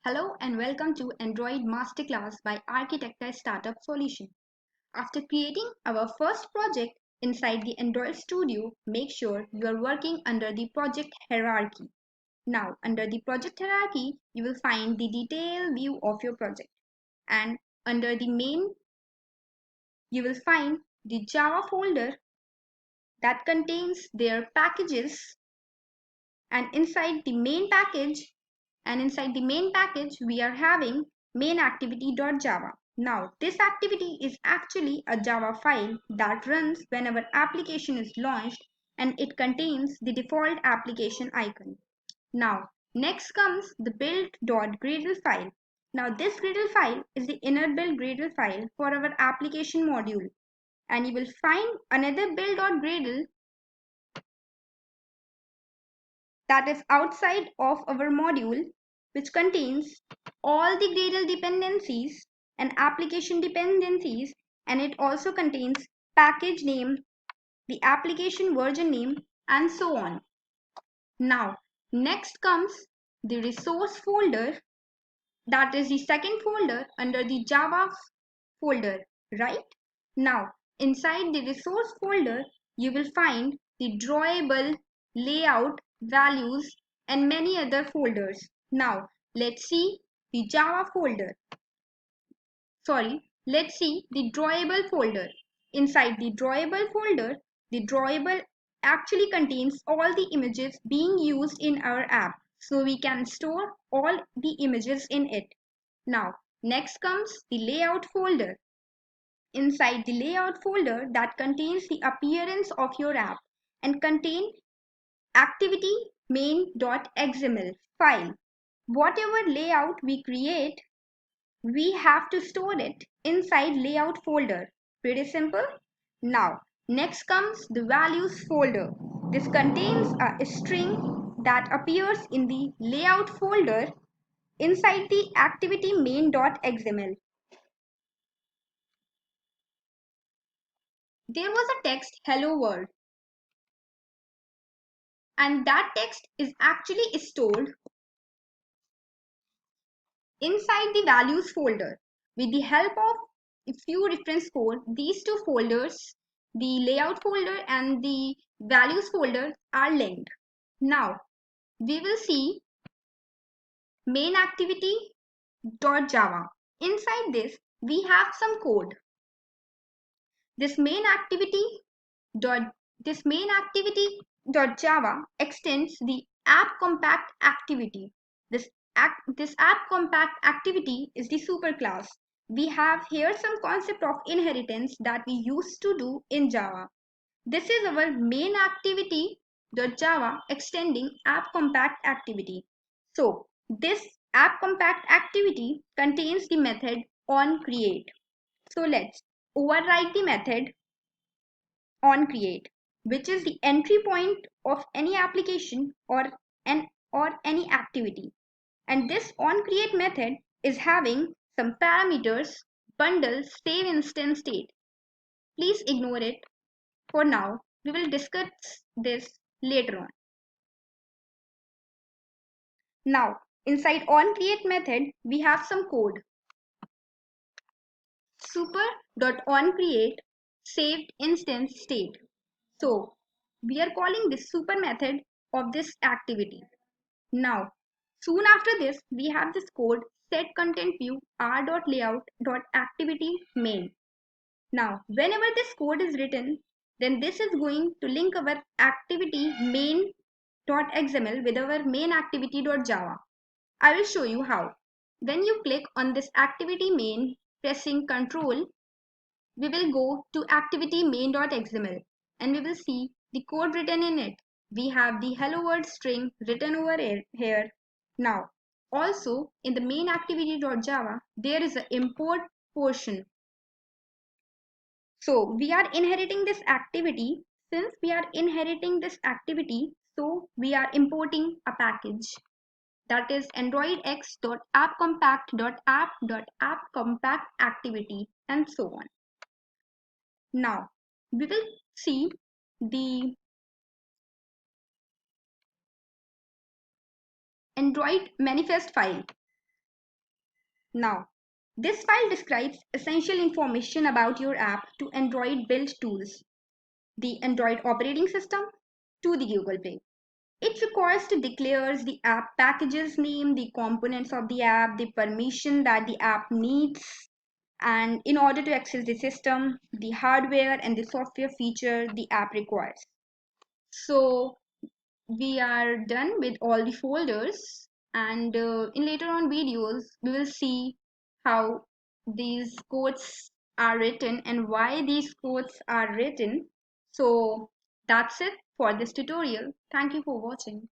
Hello and welcome to Android Masterclass by Architecta Startup Solution. After creating our first project inside the Android Studio, make sure you are working under the project hierarchy. Now, under the project hierarchy, you will find the detailed view of your project. And under the main, you will find the Java folder that contains their packages. And inside the main package, we are having main activity.java. Now this activity is actually a Java file that runs when our application is launched, and it contains the default application icon. Now next comes the build.gradle file. Now this Gradle file is the inner build Gradle file for our application module, and you will find another build.gradle that is outside of our module, which contains all the Gradle dependencies and application dependencies, and it also contains package name, the application version name, and so on. Now next comes the resource folder, that is the second folder under the Java folder, right? Now inside the resource folder you will find the drawable, layout, values, and many other folders. Now let's see the Java folder. Let's see the drawable folder. Inside the drawable folder, the drawable actually contains all the images being used in our app, so we can store all the images in it. Now next comes the layout folder. Inside the layout folder that contains the appearance of your app and contain activity main.xml file. Whatever layout we create, we have to store it inside layout folder. Pretty simple. Now next comes the values folder. This contains a string that appears in the layout folder inside the activity main.xml. There was a text hello world, and that text is actually stored inside the values folder. With the help of a few reference code, these two folders, the layout folder and the values folder, are linked. Now we will see main activity.java. Inside this we have some code. This main activity.java extends the app compact activity. This app compact activity is the superclass. We have here some concept of inheritance that we used to do in Java. This is our main activity.java extending app compact activity. So this app compact activity contains the method onCreate. So let's override the method onCreate, which is the entry point of any application or any activity. And this onCreate method is having some parameters: bundle, save instance state. Please ignore it for now. We will discuss this later on. Now inside onCreate method we have some code. Super.onCreate saved instance state. So we are calling this super method of this activity. Now soon after this we have this code set content view r.layout.activity main. Now whenever this code is written, then this is going to link our activity main.xml with our main activity.java. I will show you how. When you click on this activity main, pressing Ctrl, we will go to activity main.xml and we will see the code written in it. We have the hello world string written over here. Now also in the main activity.java there is an import portion. So we are inheriting this activity. Since we are inheriting this activity, so we are importing a package, that is androidx.appcompact.app.appcompact and so on. Now we will see the Android manifest file. Now, this file describes essential information about your app to Android build tools, the Android operating system to the Google Play. It requires to declares the app package's name, the components of the app, the permission that the app needs, and in order to access the system, the hardware and the software feature the app requires. So we are done with all the folders, and in later on videos we will see how these codes are written and why these codes are written. So that's it for this tutorial. Thank you for watching.